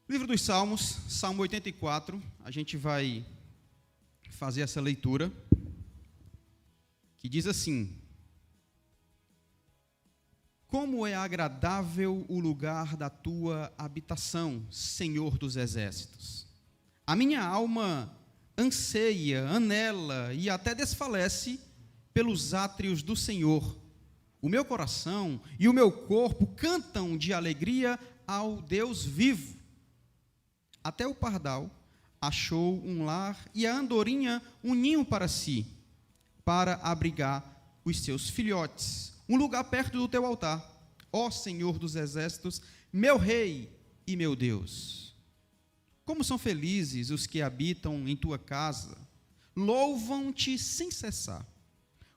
Livro dos Salmos, Salmo 84, a gente vai fazer essa leitura, que diz assim: Como é agradável o lugar da tua habitação, Senhor dos exércitos. A minha alma anseia, anela e até desfalece pelos átrios do Senhor. O meu coração e o meu corpo cantam de alegria ao Deus vivo. Até o pardal achou um lar e a andorinha um ninho para si, para abrigar os seus filhotes, um lugar perto do teu altar, ó Senhor dos exércitos, meu Rei e meu Deus. Como são felizes os que habitam em tua casa, louvam-te sem cessar.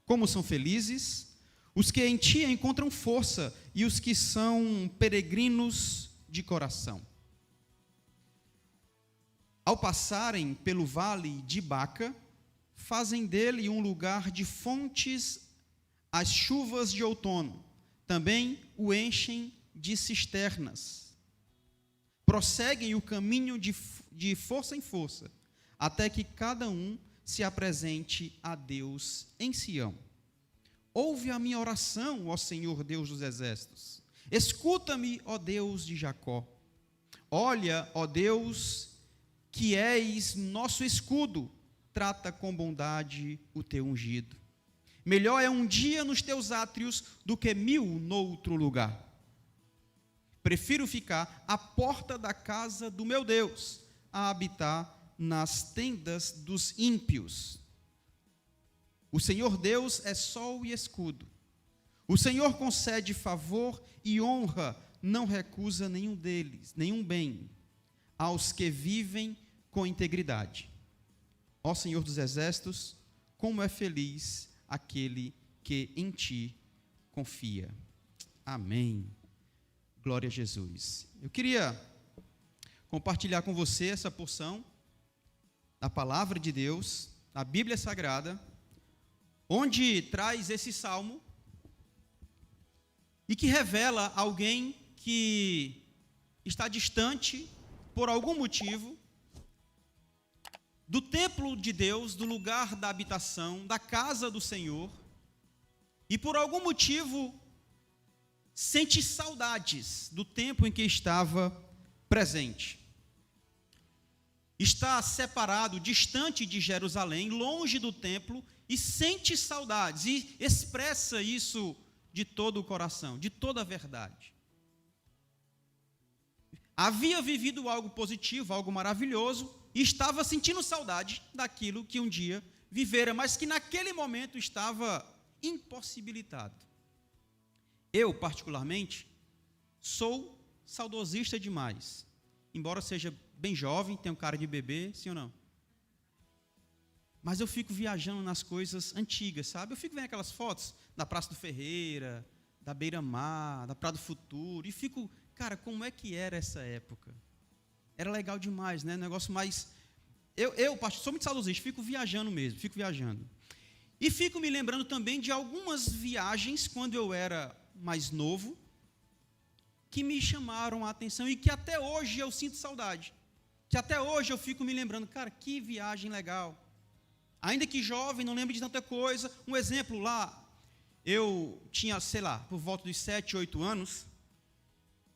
Como são felizes os que em ti encontram força e os que são peregrinos de coração. Ao passarem pelo vale de Baca, fazem dele um lugar de fontes às chuvas de outono. Também o enchem de cisternas. Prosseguem o caminho de força em força, até que cada um se apresente a Deus em Sião. Ouve a minha oração, ó Senhor Deus dos exércitos. Escuta-me, ó Deus de Jacó. Olha, ó Deus, que és nosso escudo, trata com bondade o teu ungido. Melhor é um dia nos teus átrios do que 1000 noutro lugar. Prefiro ficar à porta da casa do meu Deus, a habitar nas tendas dos ímpios. O Senhor Deus é sol e escudo. O Senhor concede favor e honra, não recusa nenhum deles, nenhum bem, aos que vivem com integridade. Ó Senhor dos exércitos, como é feliz aquele que em ti confia. Amém. Glória a Jesus. Eu queria compartilhar com você essa porção da palavra de Deus, da Bíblia Sagrada, onde traz esse salmo e que revela alguém que está distante por algum motivo do templo de Deus, do lugar da habitação, da casa do Senhor, e por algum motivo sente saudades do tempo em que estava presente. Está separado, distante de Jerusalém, longe do templo, e sente saudades, e expressa isso de todo o coração, de toda a verdade. Havia vivido algo positivo, algo maravilhoso, e estava sentindo saudade daquilo que um dia vivera, mas que naquele momento estava impossibilitado. Eu, particularmente, sou saudosista demais. Embora seja bem jovem, tenho cara de bebê, sim ou não? Mas eu fico viajando nas coisas antigas, sabe? Eu fico vendo aquelas fotos da Praça do Ferreira, da Beira-Mar, da Praia do Futuro, e fico, cara, como é que era essa época? Era legal demais, né? Negócio mais... Eu sou muito saudosista, fico viajando mesmo, fico viajando. E fico me lembrando também de algumas viagens, quando eu era mais novo, que me chamaram a atenção e que até hoje eu sinto saudade. Que até hoje eu fico me lembrando, cara, que viagem legal. Ainda que jovem, não lembro de tanta coisa. Um exemplo lá, eu tinha, sei lá, por volta dos 7, 8 anos,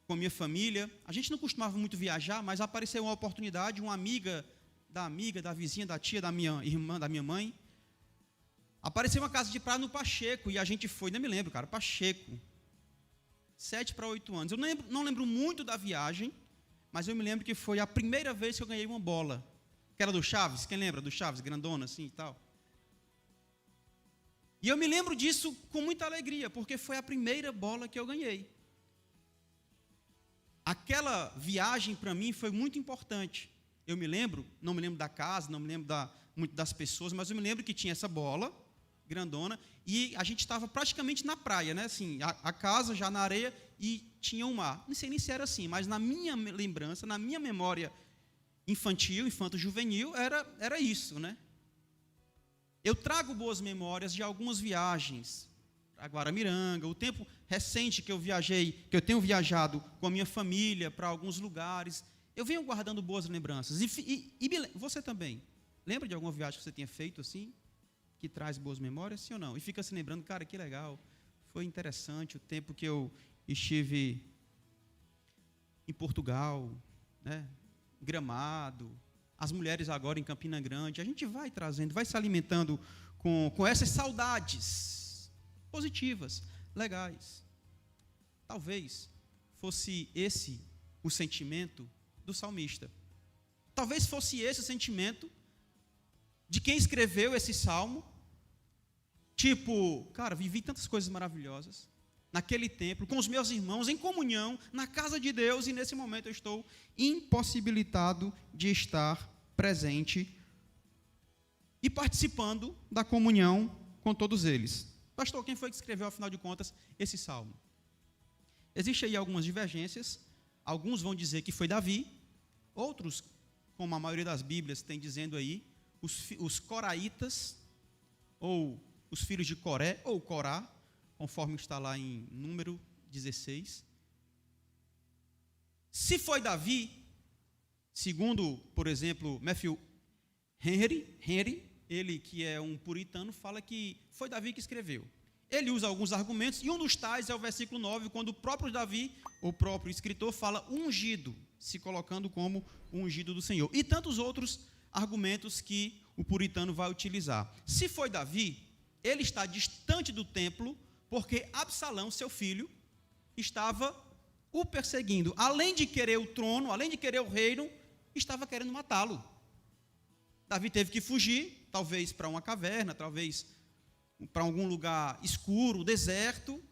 com a minha família. A gente não costumava muito viajar, mas apareceu uma oportunidade, uma amiga, da vizinha, da tia, da minha irmã, da minha mãe. Apareceu uma casa de praia no Pacheco, e a gente foi, não me lembro, cara, Pacheco. 7 para 8 anos. Eu não lembro muito da viagem, mas eu me lembro que foi a primeira vez que eu ganhei uma bola. Que era do Chaves, quem lembra do Chaves, grandona assim e tal. E eu me lembro disso com muita alegria, porque foi a primeira bola que eu ganhei. Aquela viagem para mim foi muito importante. Eu me lembro, não me lembro da casa, não me lembro muito das pessoas, mas eu me lembro que tinha essa bola grandona e a gente estava praticamente na praia, né? Assim, a casa já na areia e tinha um mar. Não sei nem se era assim, mas na minha lembrança, na minha memória infantil, infanto-juvenil, era isso, né? Eu trago boas memórias de algumas viagens a Guaramiranga, o tempo recente que eu viajei, que eu tenho viajado com a minha família para alguns lugares, Eu venho guardando boas lembranças. Você também. Lembra de alguma viagem que você tenha feito assim, que traz boas memórias, sim ou não? E fica se lembrando, cara, que legal, foi interessante o tempo que eu estive em Portugal, né? Gramado, as mulheres agora em Campina Grande. A gente vai trazendo, vai se alimentando com essas saudades positivas, legais. Talvez fosse esse o sentimento do salmista. Talvez fosse esse o sentimento de quem escreveu esse salmo. Tipo, cara, vivi tantas coisas maravilhosas naquele templo, com os meus irmãos, em comunhão, na casa de Deus, e nesse momento eu estou impossibilitado de estar presente e participando da comunhão com todos eles. Pastor, quem foi que escreveu, afinal de contas, esse salmo? Existem aí algumas divergências. Alguns vão dizer que foi Davi, outros, como a maioria das Bíblias tem dizendo aí, os coraitas, ou os filhos de Coré, ou Corá, conforme está lá em Número 16. Se foi Davi, segundo, por exemplo, Matthew Henry, ele que é um puritano, fala que foi Davi que escreveu. Ele usa alguns argumentos, e um dos tais é o versículo 9, quando o próprio Davi, o próprio escritor, fala ungido, se colocando como ungido do Senhor. E tantos outros argumentos que o puritano vai utilizar. Se foi Davi, ele está distante do templo, porque Absalão, seu filho, estava o perseguindo. Além de querer o trono, além de querer o reino, estava querendo matá-lo. Davi teve que fugir, talvez para uma caverna, talvez para algum lugar escuro, deserto,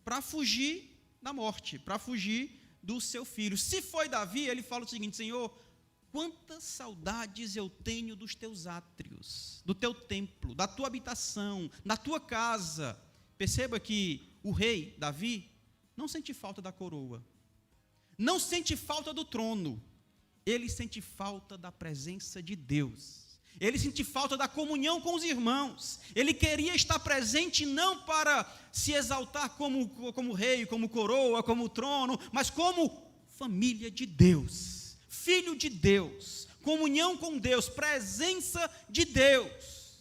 para fugir da morte, para fugir do seu filho. Se foi Davi, ele fala o seguinte: Senhor, quantas saudades eu tenho dos teus átrios, do teu templo, da tua habitação, da tua casa. Perceba que o rei Davi não sente falta da coroa, não sente falta do trono, ele sente falta da presença de Deus. Ele sente falta da comunhão com os irmãos. Ele queria estar presente não para se exaltar como rei, como coroa, como trono, mas como família de Deus, filho de Deus, comunhão com Deus, presença de Deus.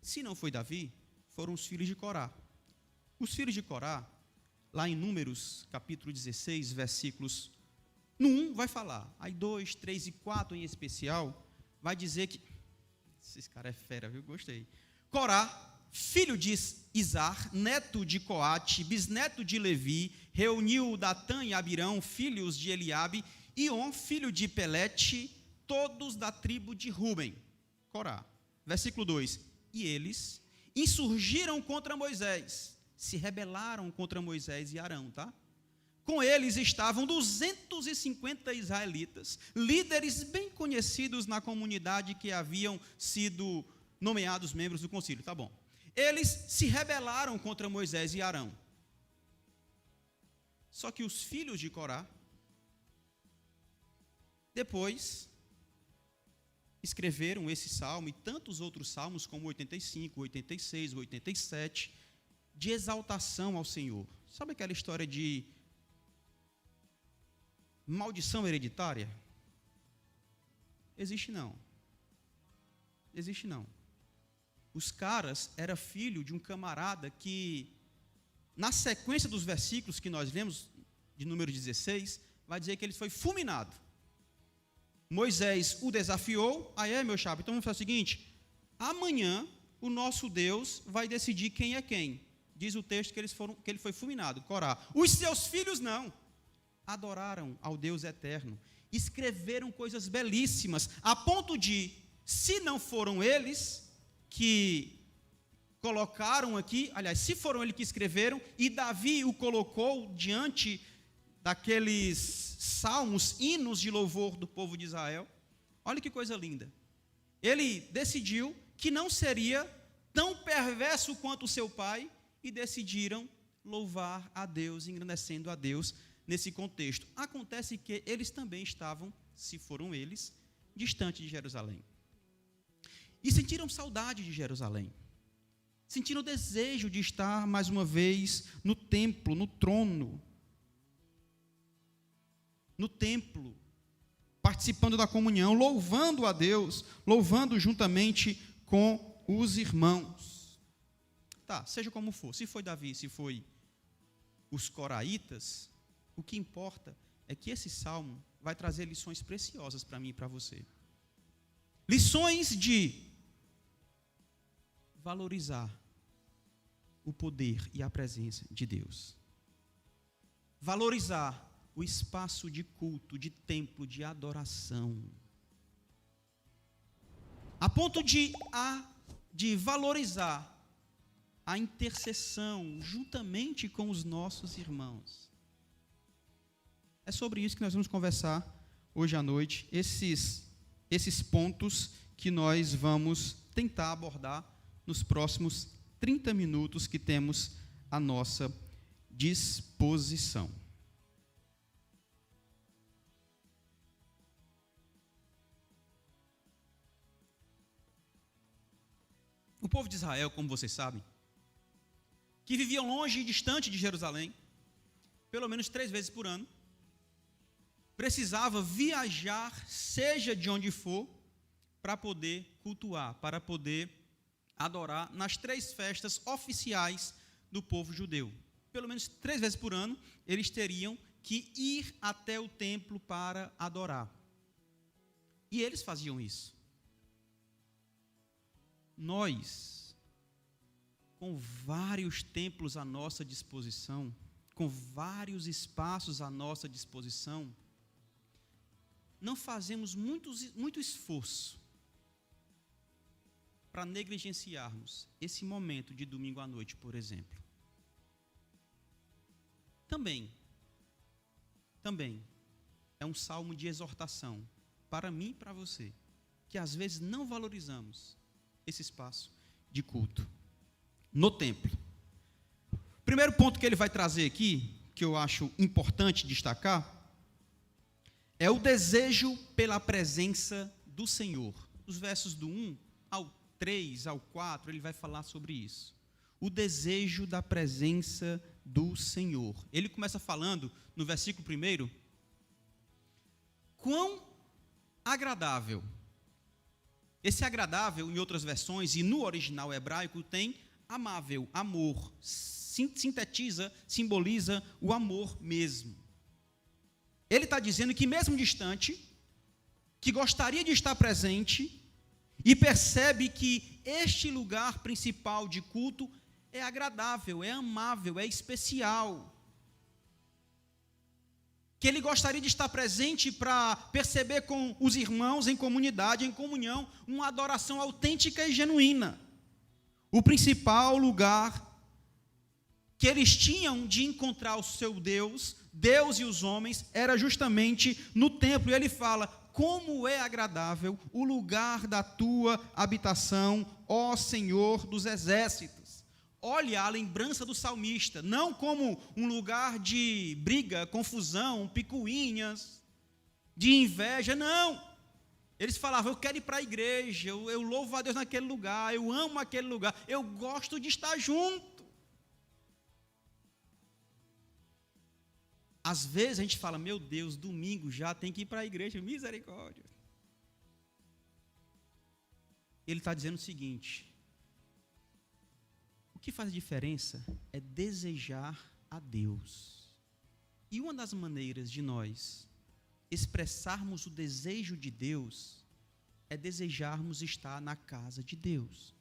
Se não foi Davi, foram os filhos de Corá. Os filhos de Corá, lá em Números, capítulo 16, versículos no 1 vai falar, aí 2, 3 e 4 em especial, vai dizer que, esse cara é fera, viu? Gostei. Corá, filho de Izar, neto de Coate, bisneto de Levi, reuniu Datã e Abirão, filhos de Eliabe, e On, filho de Pelete, todos da tribo de Ruben. Corá. Versículo 2, e eles insurgiram contra Moisés, se rebelaram contra Moisés e Arão, tá? Com eles estavam 250 israelitas, líderes bem conhecidos na comunidade que haviam sido nomeados membros do concílio. Tá bom. Eles se rebelaram contra Moisés e Arão. Só que os filhos de Corá, depois, escreveram esse salmo e tantos outros salmos, como 85, 86, 87, de exaltação ao Senhor. Sabe aquela história de maldição hereditária? Existe não. Existe não. Os caras eram filho de um camarada que, na sequência dos versículos que nós lemos, de número 16, vai dizer que ele foi fulminado. Moisés o desafiou, meu chapa, então vamos fazer o seguinte, amanhã o nosso Deus vai decidir quem é quem. Diz o texto que ele foi fulminado, Corá. Os seus filhos não. Adoraram ao Deus eterno, escreveram coisas belíssimas, a ponto de, se não foram eles que colocaram aqui, aliás, se foram eles que escreveram, e Davi o colocou diante daqueles salmos, hinos de louvor do povo de Israel, olha que coisa linda, ele decidiu que não seria tão perverso quanto o seu pai, e decidiram louvar a Deus, engrandecendo a Deus, nesse contexto. Acontece que eles também estavam, se foram eles, distante de Jerusalém. E sentiram saudade de Jerusalém. Sentiram o desejo de estar mais uma vez no templo, no trono. no templo, participando da comunhão, louvando a Deus, louvando juntamente com os irmãos. Tá, seja como for, se foi Davi, se foi os coraitas, o que importa é que esse salmo vai trazer lições preciosas para mim e para você. Lições de valorizar o poder e a presença de Deus. Valorizar o espaço de culto, de templo, de adoração. A ponto de valorizar a intercessão juntamente com os nossos irmãos. É sobre isso que nós vamos conversar hoje à noite, esses pontos que nós vamos tentar abordar nos próximos 30 minutos que temos à nossa disposição. O povo de Israel, como vocês sabem, que viviam longe e distante de Jerusalém, pelo menos 3 vezes por ano, precisava viajar, seja de onde for, para poder cultuar, para poder adorar nas 3 festas oficiais do povo judeu. Pelo menos 3 vezes por ano, eles teriam que ir até o templo para adorar. E eles faziam isso. Nós, com vários templos à nossa disposição, com vários espaços à nossa disposição, não fazemos muito esforço para negligenciarmos esse momento de domingo à noite, por exemplo. Também é um salmo de exortação para mim e para você, que às vezes não valorizamos esse espaço de culto no templo. Primeiro ponto que ele vai trazer aqui, que eu acho importante destacar, é o desejo pela presença do Senhor. Os versos do 1 ao 3, ao 4, ele vai falar sobre isso. O desejo da presença do Senhor. Ele começa falando, no versículo 1, quão agradável. Esse agradável, em outras versões, e no original hebraico, tem amável, amor. Sintetiza, simboliza o amor mesmo. Ele está dizendo que mesmo distante, que gostaria de estar presente, e percebe que este lugar principal de culto é agradável, é amável, é especial. Que ele gostaria de estar presente para perceber com os irmãos em comunidade, em comunhão, uma adoração autêntica e genuína. O principal lugar que eles tinham de encontrar o seu Deus, Deus e os homens, era justamente no templo. E ele fala, como é agradável o lugar da tua habitação, ó Senhor dos exércitos. Olha a lembrança do salmista, não como um lugar de briga, confusão, picuinhas, de inveja, não. Eles falavam, eu quero ir para a igreja, eu louvo a Deus naquele lugar, eu amo aquele lugar, eu gosto de estar junto. Às vezes a gente fala, meu Deus, domingo já tem que ir para a igreja, misericórdia. Ele está dizendo o seguinte, o que faz diferença é desejar a Deus. E uma das maneiras de nós expressarmos o desejo de Deus é desejarmos estar na casa de Deus.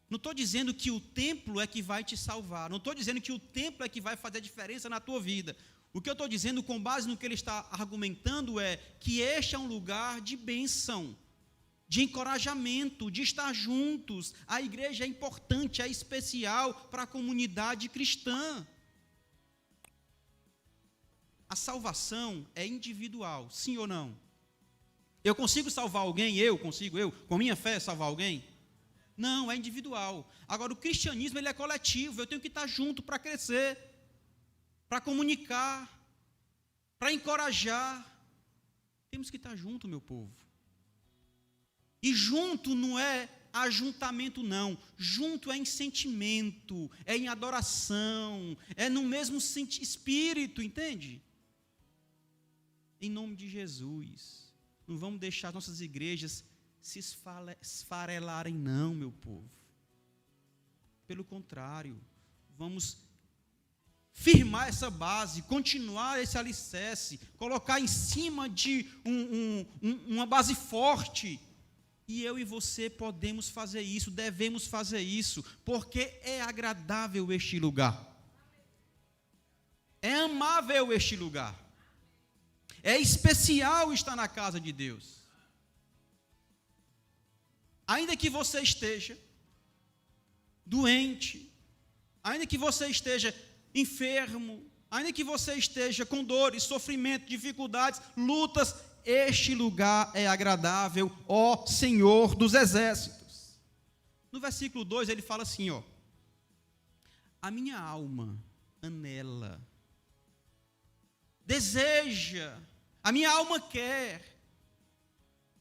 Não estou dizendo que o templo é que vai te salvar, não estou dizendo que o templo é que vai fazer a diferença na tua vida. O que eu estou dizendo, com base no que ele está argumentando, é que este é um lugar de bênção, de encorajamento, de estar juntos. A igreja é importante, é especial para a comunidade cristã. A salvação é individual, sim ou não? Eu consigo salvar alguém? Eu, com minha fé, salvar alguém? Não, é individual. Agora, o cristianismo ele é coletivo, eu tenho que estar junto para crescer, para comunicar, para encorajar. Temos que estar junto, meu povo. E junto não é ajuntamento, não. Junto é em sentimento, é em adoração, é no mesmo espírito, entende? Em nome de Jesus. Não vamos deixar nossas igrejas se esfarelarem, não, meu povo. Pelo contrário, vamos firmar essa base, continuar esse alicerce, colocar em cima de uma base forte. E eu e você podemos fazer isso, devemos fazer isso, porque é agradável este lugar. É amável este lugar. É especial estar na casa de Deus. Ainda que você esteja doente, ainda que você esteja enfermo, ainda que você esteja com dores, sofrimento, dificuldades, lutas, este lugar é agradável, ó Senhor dos exércitos. No versículo 2 ele fala assim, ó: a minha alma anela, deseja, a minha alma quer.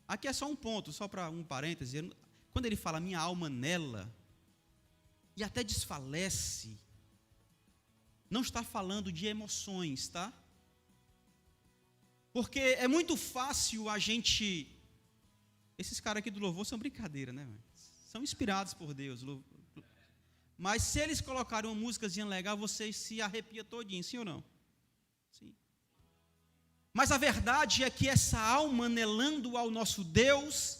Aqui é só um ponto, só para um parêntese. Quando ele fala minha alma anela, e até desfalece, não está falando de emoções, tá? Porque é muito fácil a gente... Esses caras aqui do louvor são brincadeira, né? São inspirados por Deus. Mas se eles colocarem uma músicazinha legal, vocês se arrepiam todinho, sim ou não? Sim. Mas a verdade é que essa alma anelando ao nosso Deus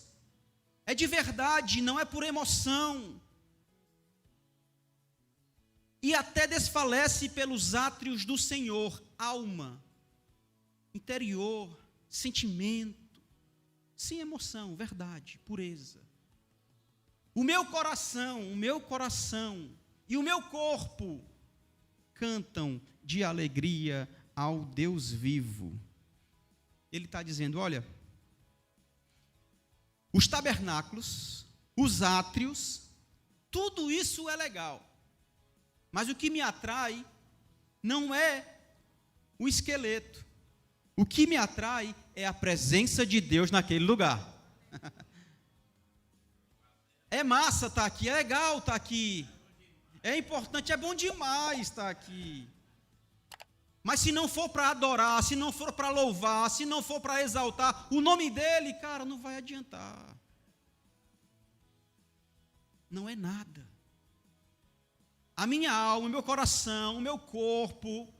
é de verdade, não é por emoção. E até desfalece pelos átrios do Senhor, alma, interior, sentimento, sem emoção, verdade, pureza. O meu coração e o meu corpo cantam de alegria ao Deus vivo. Ele está dizendo, olha, os tabernáculos, os átrios, tudo isso é legal. Mas o que me atrai não é o esqueleto. O que me atrai é a presença de Deus naquele lugar. É massa estar aqui, é legal estar aqui. É importante, é bom demais estar aqui. Mas se não for para adorar, se não for para louvar, se não for para exaltar o nome dele, cara, não vai adiantar. Não é nada. A minha alma, o meu coração, o meu corpo,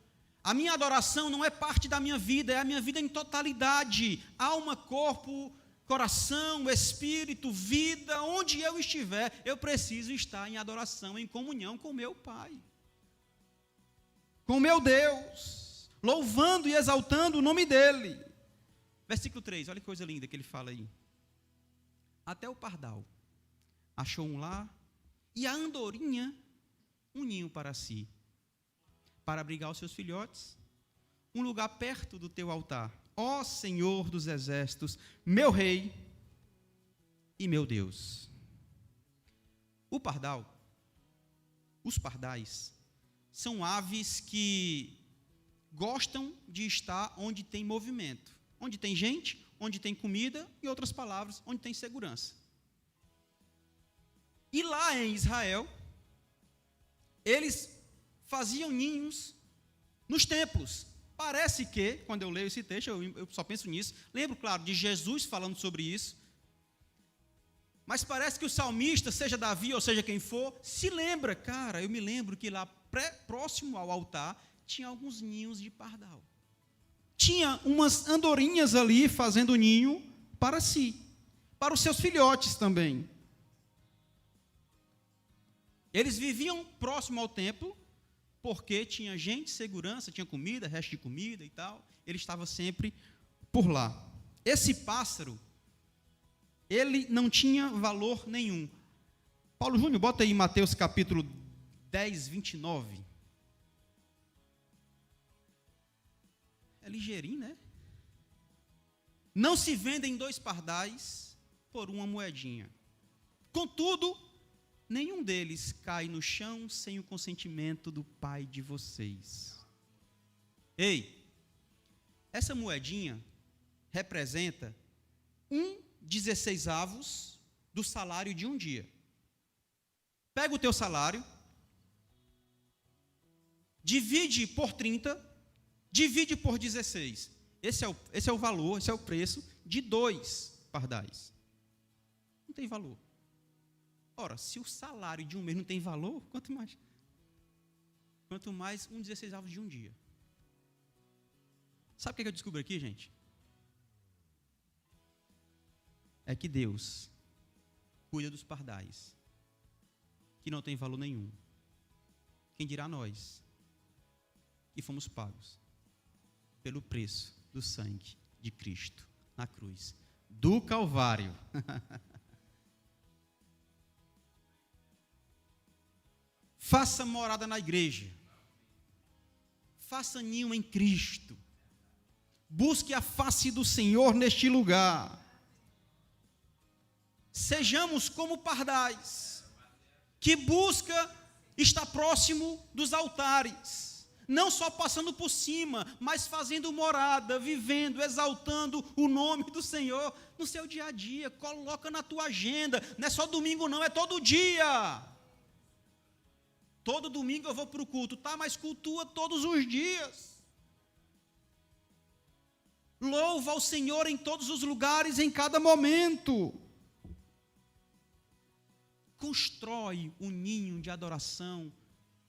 a minha adoração não é parte da minha vida, é a minha vida em totalidade. Alma, corpo, coração, espírito, vida, onde eu estiver, eu preciso estar em adoração, em comunhão com meu Pai, com meu Deus, louvando e exaltando o nome dEle. Versículo 3, olha que coisa linda que ele fala aí. Até o pardal achou um lar, e a andorinha um ninho para si, para abrigar os seus filhotes, um lugar perto do teu altar. Ó Senhor dos exércitos, meu Rei e meu Deus. O pardal, os pardais, são aves que gostam de estar onde tem movimento, onde tem gente, onde tem comida, em outras palavras, onde tem segurança. E lá em Israel, eles faziam ninhos nos templos. Parece que, quando eu leio esse texto, eu só penso nisso. Lembro, claro, de Jesus falando sobre isso. Mas parece que o salmista, seja Davi ou seja quem for, se lembra. Cara, eu me lembro que lá, próximo ao altar, tinha alguns ninhos de pardal. Tinha umas andorinhas ali fazendo ninho para si, para os seus filhotes também. Eles viviam próximo ao templo, porque tinha gente, segurança, tinha comida, resto de comida e tal. Ele estava sempre por lá. Esse pássaro, ele não tinha valor nenhum. Paulo Júnior, bota aí Mateus capítulo 10, 29. É ligeirinho, né? Não se vendem 2 pardais por uma moedinha. Contudo, nenhum deles cai no chão sem o consentimento do Pai de vocês. Ei, essa moedinha representa 1/16 do salário de um dia. Pega o teu salário, divide por 30, divide por 16. Esse é o valor, esse é o preço de 2 pardais. Não tem valor. Ora, se o salário de um mês não tem valor, quanto mais? Quanto mais 1/16 de um dia. Sabe o que eu descubro aqui, gente? É que Deus cuida dos pardais, que não tem valor nenhum. Quem dirá nós, que fomos pagos pelo preço do sangue de Cristo na cruz do Calvário. Faça morada na igreja. Faça ninho em Cristo. Busque a face do Senhor neste lugar. Sejamos como pardais, que busca estar próximo dos altares, não só passando por cima, mas fazendo morada, vivendo, exaltando o nome do Senhor no seu dia a dia. Coloca na tua agenda, não é só domingo não, é todo dia. Todo domingo eu vou para o culto, tá? Mas cultua todos os dias. Louva ao Senhor em todos os lugares, em cada momento. Constrói um ninho de adoração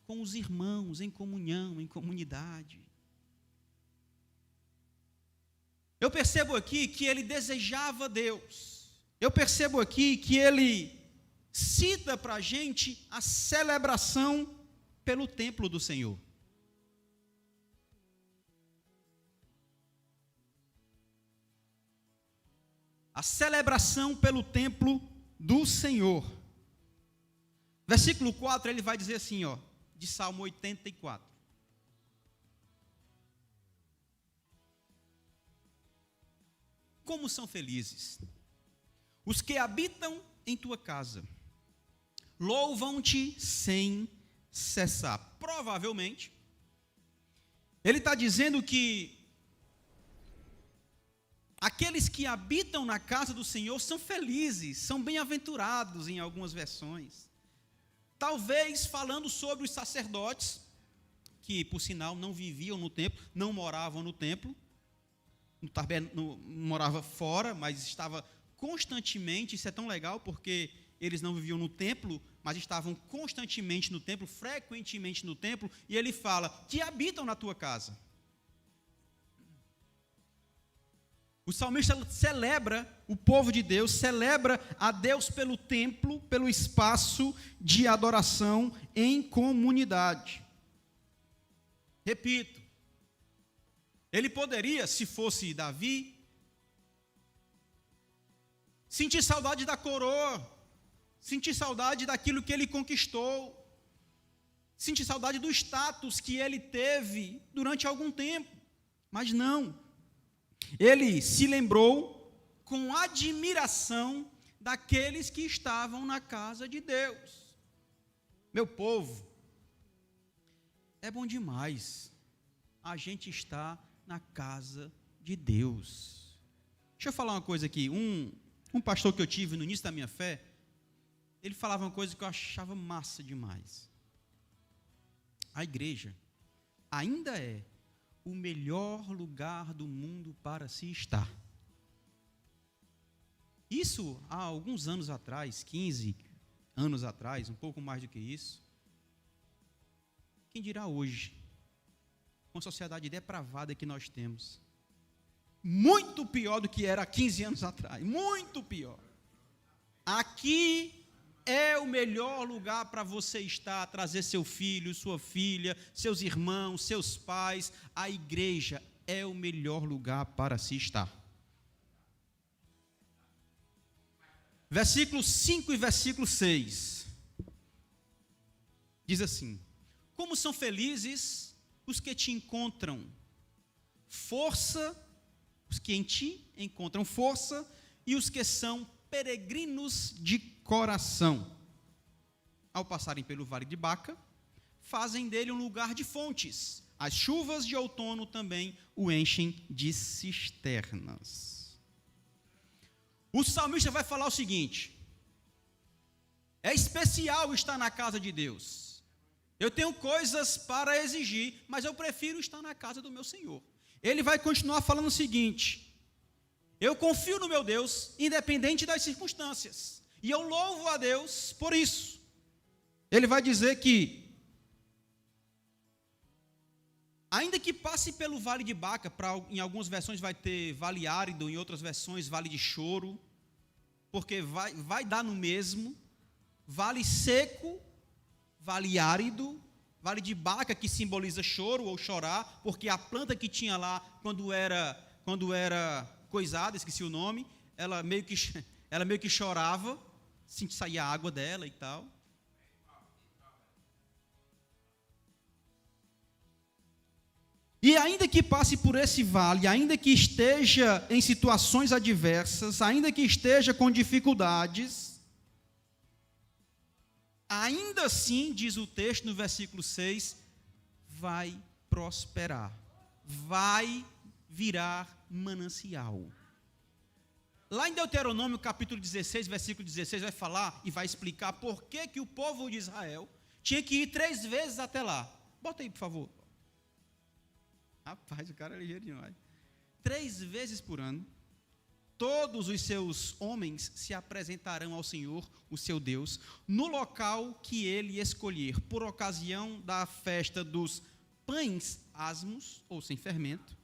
com os irmãos, em comunhão, em comunidade. Eu percebo aqui que ele desejava Deus. Eu percebo aqui que ele cita para a gente a celebração pelo templo do Senhor. A celebração pelo templo do Senhor. Versículo 4, ele vai dizer assim, ó, de Salmo 84. Como são felizes os que habitam em tua casa, louvam-te sem cessar. Provavelmente, ele está dizendo que aqueles que habitam na casa do Senhor são felizes, são bem-aventurados em algumas versões. Talvez falando sobre os sacerdotes, que por sinal não viviam no templo, não moravam no templo, morava fora, mas estava constantemente, isso é tão legal porque eles não viviam no templo, mas estavam constantemente no templo, frequentemente no templo, e ele fala, que habitam na tua casa. O salmista celebra o povo de Deus, celebra a Deus pelo templo, pelo espaço de adoração em comunidade. Repito, ele poderia, se fosse Davi, sentir saudade da coroa, sentir saudade daquilo que ele conquistou, sentir saudade do status que ele teve durante algum tempo, mas não. Ele se lembrou com admiração daqueles que estavam na casa de Deus. Meu povo, é bom demais a gente estar na casa de Deus. Deixa eu falar uma coisa aqui. Um pastor que eu tive no início da minha fé, ele falava uma coisa que eu achava massa demais. A igreja ainda é o melhor lugar do mundo para se estar. Isso há alguns anos atrás, 15 anos atrás, um pouco mais do que isso. Quem dirá hoje, com a sociedade depravada que nós temos, muito pior do que era há 15 anos atrás, muito pior. Aqui é o melhor lugar para você estar, trazer seu filho, sua filha, seus irmãos, seus pais. A igreja é o melhor lugar para se estar. Versículo 5 e versículo 6. Diz assim: como são felizes os que te encontram força, os que em ti encontram força, e os que são peregrinos de coração. Ao passarem pelo vale de Baca, fazem dele um lugar de fontes. As chuvas de outono também o enchem de cisternas. O salmista vai falar o seguinte: é especial estar na casa de Deus. Eu tenho coisas para exigir, mas eu prefiro estar na casa do meu Senhor. ele vai continuar falando o seguinte: eu confio no meu Deus, independente das circunstâncias, e eu louvo a Deus por isso. Ele vai dizer que, ainda que passe pelo vale de Baca, em algumas versões vai ter vale árido, em outras versões vale de choro, porque vai dar no mesmo, vale seco, vale árido, vale de Baca, que simboliza choro ou chorar, porque a planta que tinha lá, quando era coisada, esqueci o nome, ela meio que chorava, saía água dela e tal. E ainda que passe por esse vale, ainda que esteja em situações adversas, ainda que esteja com dificuldades, ainda assim, diz o texto no versículo 6, vai prosperar, vai virar manancial. Lá em Deuteronômio capítulo 16, versículo 16, vai falar e vai explicar por que o povo de Israel tinha que ir 3 vezes até lá. Bota aí, por favor. Rapaz, o cara é ligeiro demais. 3 vezes por ano, todos os seus homens se apresentarão ao Senhor, o seu Deus, no local que ele escolher, por ocasião da festa dos pães asmos, ou sem fermento,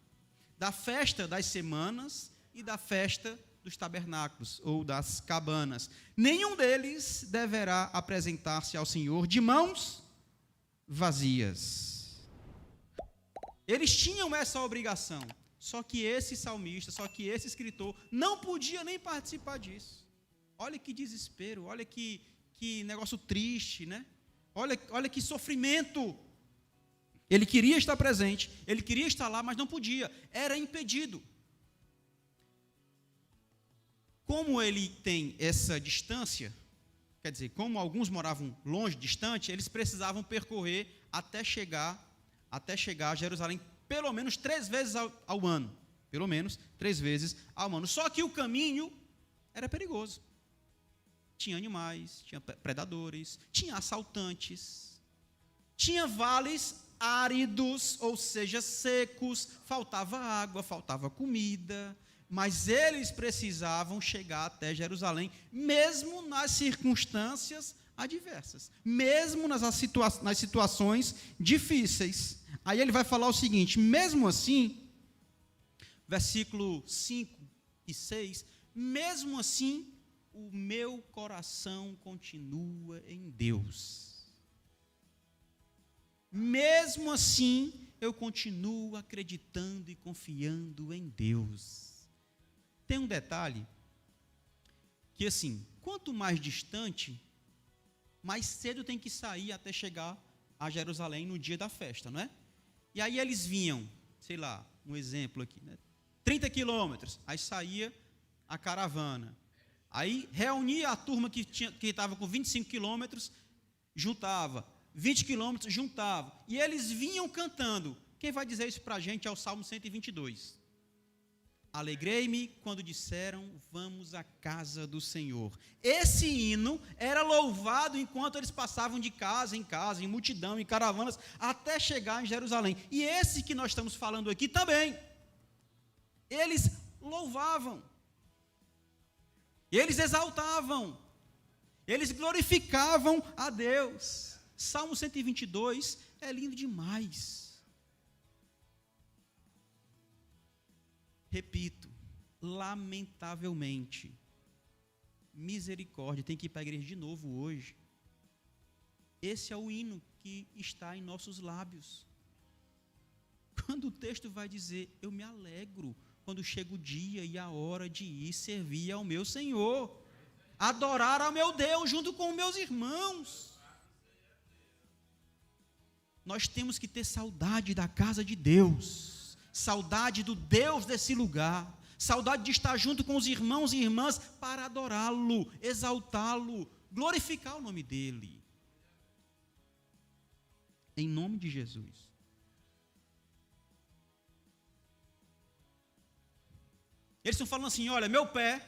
da festa das semanas e da festa dos tabernáculos, ou das cabanas. Nenhum deles deverá apresentar-se ao Senhor de mãos vazias. Eles tinham essa obrigação, só que esse salmista, só que esse escritor não podia nem participar disso. Olha que desespero, olha que negócio triste, né? Olha que sofrimento. Ele queria estar presente, ele queria estar lá, mas não podia, era impedido. Como ele tem essa distância, quer dizer, como alguns moravam longe, distante, eles precisavam percorrer até chegar a Jerusalém, pelo menos 3 vezes ao ano. Pelo menos 3 vezes ao ano. Só que o caminho era perigoso. Tinha animais, tinha predadores, tinha assaltantes, tinha vales áridos, ou seja, secos, faltava água, faltava comida, mas eles precisavam chegar até Jerusalém, mesmo nas circunstâncias adversas, mesmo nas situações difíceis. Aí ele vai falar o seguinte: mesmo assim, versículo 5 e 6, mesmo assim, o meu coração continua em Deus. Mesmo assim, eu continuo acreditando e confiando em Deus. Tem um detalhe, que assim, quanto mais distante, mais cedo tem que sair até chegar a Jerusalém no dia da festa, não é? E aí eles vinham, sei lá, um exemplo aqui, né? 30 quilômetros, aí saía a caravana. Aí reunia a turma que estava com 25 quilômetros, juntava, 20 quilômetros, juntava. E eles vinham cantando. Quem vai dizer isso para a gente é o Salmo 122. Alegrei-me quando disseram, vamos à casa do Senhor. Esse hino era louvado enquanto eles passavam de casa, em multidão, em caravanas, até chegar em Jerusalém. E esse que nós estamos falando aqui também. Eles louvavam. Eles exaltavam. Eles glorificavam a Deus. Salmo 122 é lindo demais. Repito, lamentavelmente, misericórdia, tem que ir para a igreja de novo hoje. Esse é o hino que está em nossos lábios. Quando o texto vai dizer, eu me alegro quando chega o dia e a hora de ir servir ao meu Senhor, adorar ao meu Deus junto com meus irmãos. Nós temos que ter saudade da casa de Deus. Saudade do Deus desse lugar, saudade de estar junto com os irmãos e irmãs para adorá-lo, exaltá-lo, glorificar o nome dele. Em nome de Jesus. Eles estão falando assim, olha, meu pé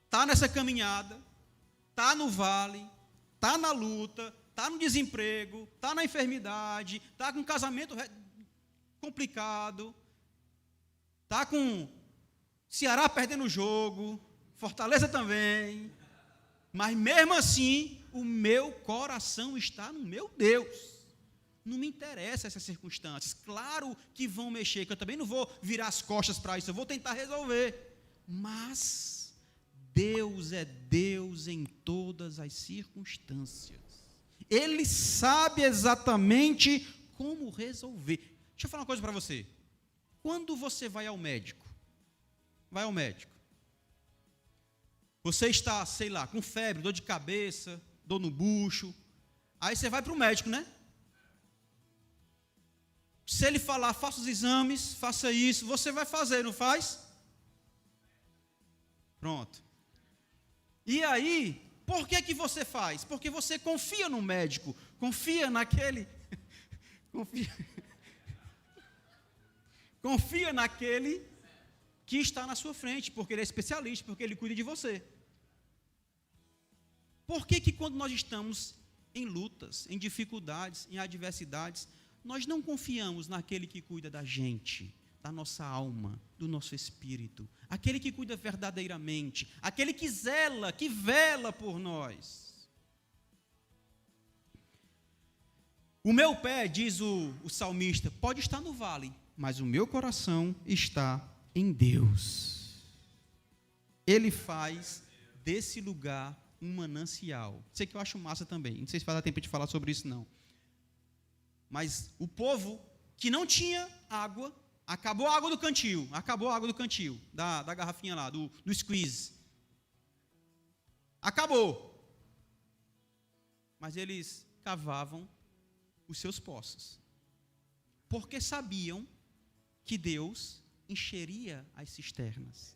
está nessa caminhada, está no vale, está na luta, está no desemprego, está na enfermidade, está com um casamento complicado, Está com Ceará perdendo o jogo, Fortaleza também. Mas mesmo assim, o meu coração está no meu Deus. Não me interessa essas circunstâncias. Claro que vão mexer, que eu também não vou virar as costas para isso, eu vou tentar resolver. Mas Deus é Deus em todas as circunstâncias. Ele sabe exatamente como resolver. Deixa eu falar uma coisa para você. Quando você vai ao médico, você está, sei lá, com febre, dor de cabeça, dor no bucho, aí você vai para o médico, né? Se ele falar, faça os exames, faça isso, você vai fazer, não faz? Pronto. E aí, por que você faz? Porque você confia no médico, confia naquele, confia naquele que está na sua frente, porque ele é especialista, porque ele cuida de você. Por que quando nós estamos em lutas, em dificuldades, em adversidades, nós não confiamos naquele que cuida da gente, da nossa alma, do nosso espírito, aquele que cuida verdadeiramente, aquele que zela, que vela por nós? O meu pé, diz o salmista, pode estar no vale, mas o meu coração está em Deus. Ele faz desse lugar um manancial. Isso que eu acho massa também. Não sei se vai dar tempo de falar sobre isso, não. Mas o povo que não tinha água, acabou a água do cantil, da garrafinha lá, do squeeze. Acabou. Mas eles cavavam os seus poços, porque sabiam que Deus encheria as cisternas.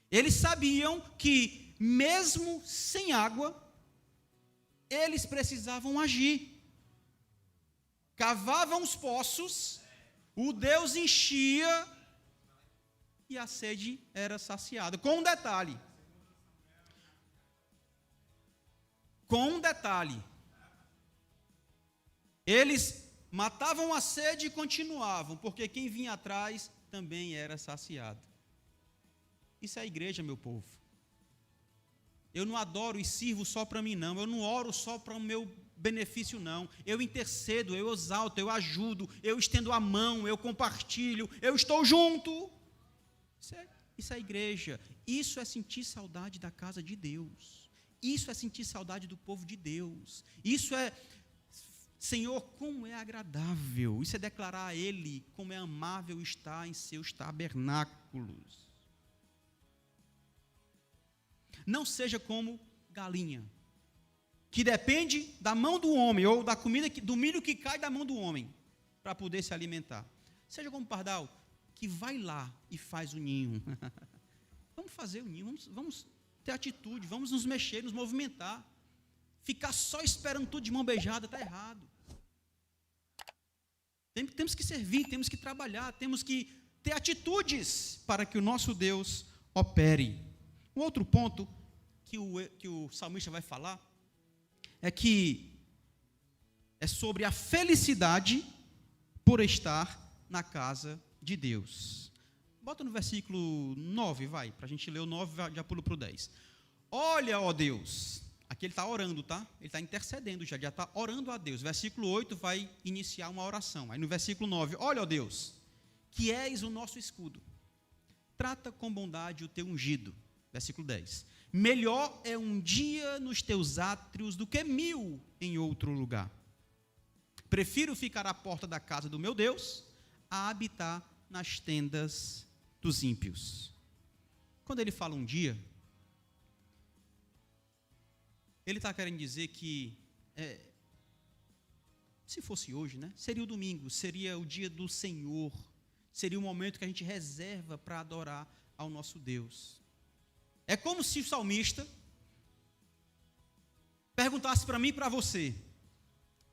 Eles sabiam que, mesmo sem água, eles precisavam agir. Cavavam os poços, o Deus enchia e a sede era saciada. Com um detalhe. Eles matavam a sede e continuavam, porque quem vinha atrás também era saciado. Isso é a igreja, meu povo. Eu não adoro e sirvo só para mim, não. Eu não oro só para o meu benefício, não. Eu intercedo, eu exalto, eu ajudo, eu estendo a mão, eu compartilho, eu estou junto. Isso é igreja. Isso é sentir saudade da casa de Deus. Isso é sentir saudade do povo de Deus. Isso é, Senhor, como é agradável. Isso é declarar a Ele como é amável estar em seus tabernáculos. Não seja como galinha, que depende da mão do homem, ou da comida, do milho que cai da mão do homem, para poder se alimentar. Seja como pardal, que vai lá e faz o ninho. Vamos fazer o ninho, vamos ter atitude, vamos nos mexer, nos movimentar. Ficar só esperando tudo de mão beijada está errado. Temos que servir, temos que trabalhar, temos que ter atitudes para que o nosso Deus opere. Um outro ponto que o salmista vai falar é sobre a felicidade por estar na casa de Deus. Bota no versículo 9, vai, para a gente ler o 9, já pulo para o 10. Olha, ó Deus, aqui ele está orando, tá? Ele está intercedendo, já está orando a Deus. Versículo 8 vai iniciar uma oração. Aí no versículo 9, olha, ó Deus, que és o nosso escudo. Trata com bondade o teu ungido. Versículo 10. Melhor é um dia nos teus átrios do que 1000 em outro lugar. Prefiro ficar à porta da casa do meu Deus a habitar nas tendas dos ímpios. Quando ele fala um dia, ele está querendo dizer que, se fosse hoje, né, seria o domingo, seria o dia do Senhor, seria o momento que a gente reserva para adorar ao nosso Deus. É como se o salmista perguntasse para mim e para você: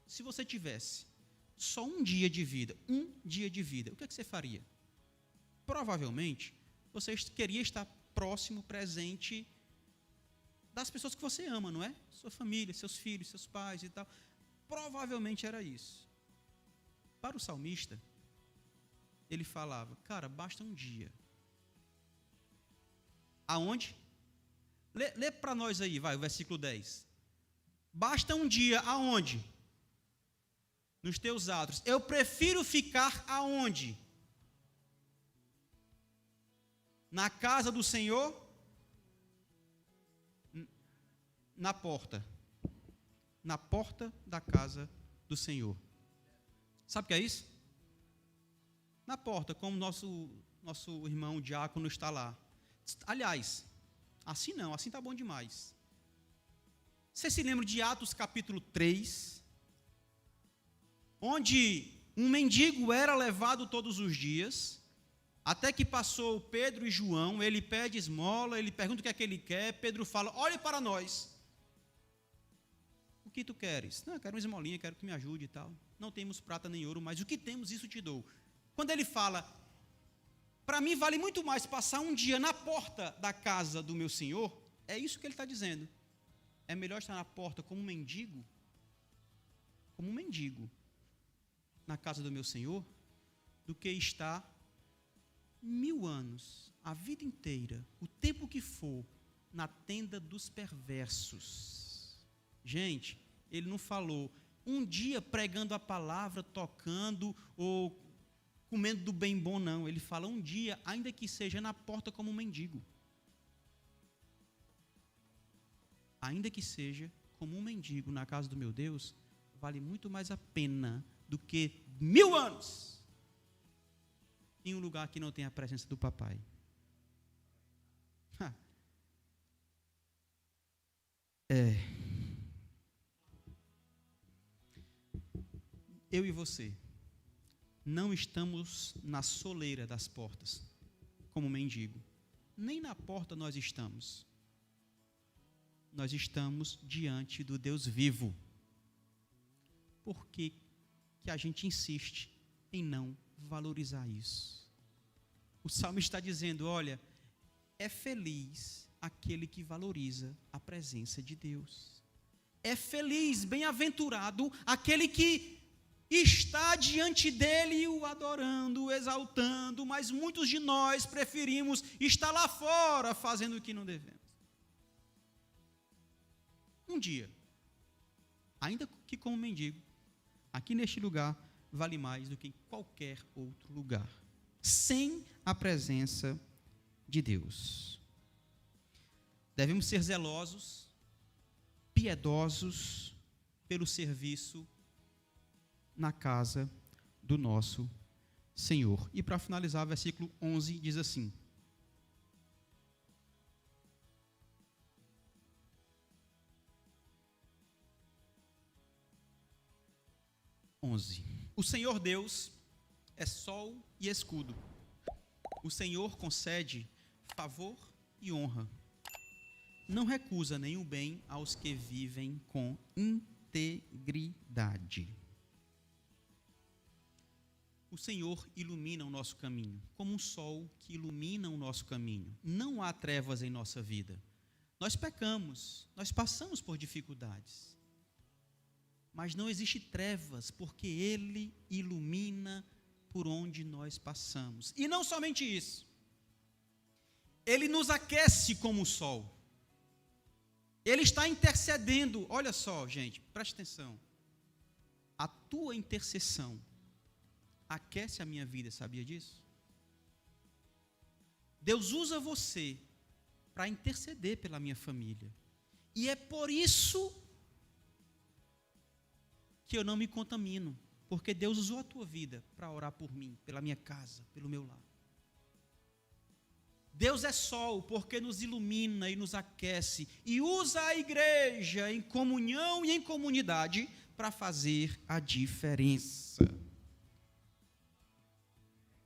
se você tivesse só um dia de vida, o que é que você faria? Provavelmente, você queria estar próximo, presente das pessoas que você ama, não é? Sua família, seus filhos, seus pais e tal. Provavelmente era isso. Para o salmista, ele falava, cara, basta um dia. Aonde? Lê para nós aí, vai, o versículo 10. Basta um dia, aonde? Nos teus atos. Eu prefiro ficar aonde? Na casa do Senhor? Na porta. Na porta da casa do Senhor. Sabe o que é isso? Na porta, como nosso irmão diácono está lá. Aliás, assim não, assim está bom demais. Você se lembra de Atos capítulo 3, onde um mendigo era levado todos os dias, até que passou Pedro e João, ele pede esmola, ele pergunta o que é que ele quer, Pedro fala, olhe para nós. O que tu queres? Não, eu quero uma esmolinha, quero que me ajude e tal. Não temos prata nem ouro, mas o que temos, isso te dou. Quando ele fala, para mim vale muito mais passar um dia na porta da casa do meu Senhor, é isso que ele está dizendo. É melhor estar na porta como um mendigo, na casa do meu Senhor, do que estar 1000 anos, a vida inteira, o tempo que for, na tenda dos perversos. Gente, ele não falou um dia pregando a palavra, tocando ou comendo do bem bom, não. Ele fala um dia, ainda que seja na porta como um mendigo. Ainda que seja como um mendigo na casa do meu Deus, vale muito mais a pena do que 1000 anos em um lugar que não tem a presença do papai. Eu e você não estamos na soleira das portas, como mendigo. Nem na porta nós estamos. Nós estamos diante do Deus vivo. Por que a gente insiste em não valorizar isso? O Salmo está dizendo, olha, é feliz aquele que valoriza a presença de Deus. É feliz, bem-aventurado aquele que está diante dele o adorando, o exaltando, mas muitos de nós preferimos estar lá fora fazendo o que não devemos. Um dia, ainda que como mendigo, aqui neste lugar vale mais do que em qualquer outro lugar, sem a presença de Deus. Devemos ser zelosos, piedosos pelo serviço na casa do nosso Senhor. E para finalizar, o versículo 11 diz assim: O Senhor Deus é sol e escudo. O Senhor concede favor e honra. Não recusa nenhum bem aos que vivem com integridade. O Senhor ilumina o nosso caminho, como um sol que ilumina o nosso caminho. Não há trevas em nossa vida. Nós pecamos, nós passamos por dificuldades. Mas não existe trevas, porque Ele ilumina por onde nós passamos. E não somente isso. Ele nos aquece como o sol. Ele está intercedendo. Olha só, gente, preste atenção. A tua intercessão aquece a minha vida, sabia disso? Deus usa você para interceder pela minha família. E é por isso que eu não me contamino, porque Deus usou a tua vida para orar por mim, pela minha casa, pelo meu lar. Deus é sol, porque nos ilumina e nos aquece, e usa a igreja em comunhão e em comunidade para fazer a diferença.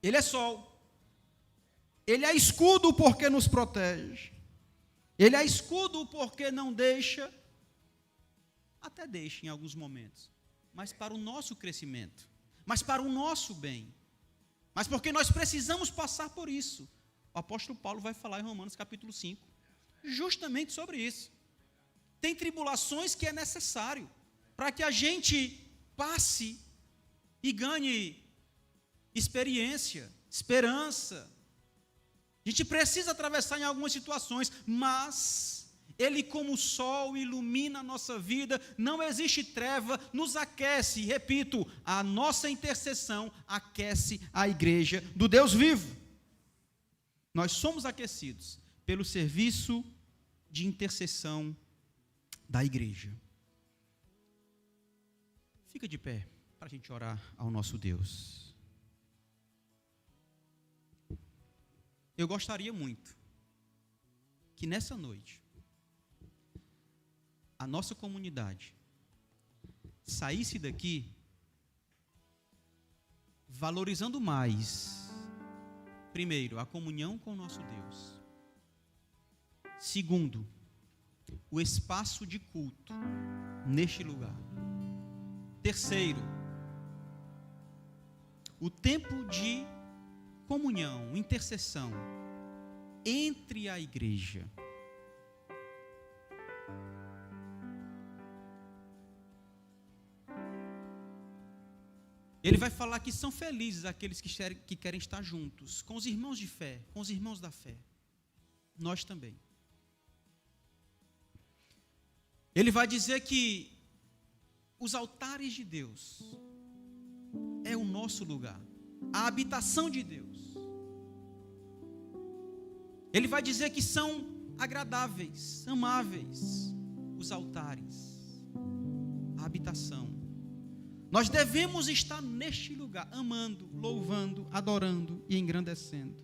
Ele é sol. Ele é escudo porque nos protege. Ele é escudo porque não deixa, até deixa em alguns momentos, mas para o nosso crescimento, mas para o nosso bem, mas porque nós precisamos passar por isso. O apóstolo Paulo vai falar em Romanos capítulo 5, justamente sobre isso. Tem tribulações que é necessário para que a gente passe e ganhe experiência, esperança. A gente precisa atravessar em algumas situações, mas Ele, como o sol, ilumina a nossa vida, não existe treva, nos aquece. Repito, a nossa intercessão aquece a igreja do Deus vivo. Nós somos aquecidos pelo serviço de intercessão da igreja. Fica de pé para a gente orar ao nosso Deus. Eu gostaria muito que nessa noite a nossa comunidade saísse daqui valorizando mais, primeiro, a comunhão com o nosso Deus. Segundo, o espaço de culto neste lugar. Terceiro, o tempo de comunhão, intercessão entre a igreja. Ele vai falar que são felizes aqueles que querem estar juntos, com os irmãos de fé, com os irmãos da fé. Nós também. Ele vai dizer que os altares de Deus é o nosso lugar, a habitação de Deus. Ele vai dizer que são agradáveis, amáveis os altares, a habitação. Nós devemos estar neste lugar, amando, louvando, adorando e engrandecendo.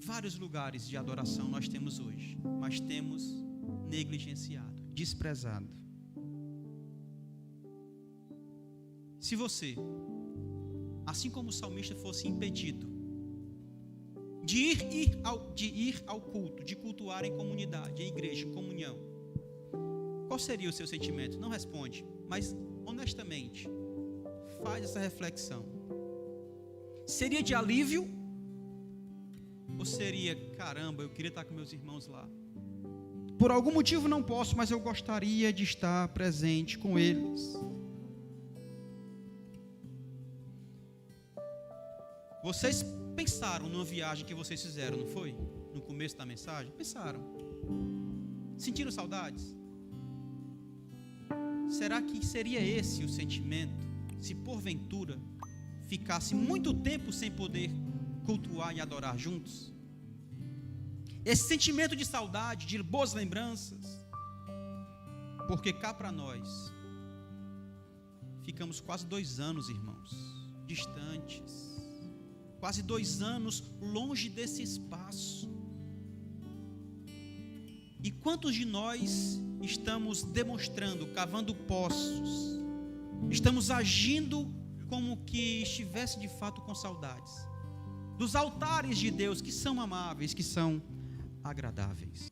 Vários lugares de adoração nós temos hoje, mas temos negligenciado, desprezado. Se você, assim como o salmista, fosse impedido de ir ao culto, de cultuar em comunidade, em igreja, em comunhão, qual seria o seu sentimento? Não responde, mas honestamente, faz essa reflexão. Seria de alívio? Ou seria, caramba, eu queria estar com meus irmãos lá. Por algum motivo não posso, mas eu gostaria de estar presente com eles. Vocês pensaram numa viagem que vocês fizeram, não foi? No começo da mensagem? Pensaram. Sentiram saudades? Será que seria esse o sentimento, se porventura ficasse muito tempo sem poder cultuar e adorar juntos? Esse sentimento de saudade, de boas lembranças, porque cá para nós, ficamos quase 2 anos, irmãos, distantes, quase 2 anos longe desse espaço. E quantos de nós estamos demonstrando, cavando poços, estamos agindo como que estivesse de fato com saudades dos altares de Deus, que são amáveis, que são agradáveis?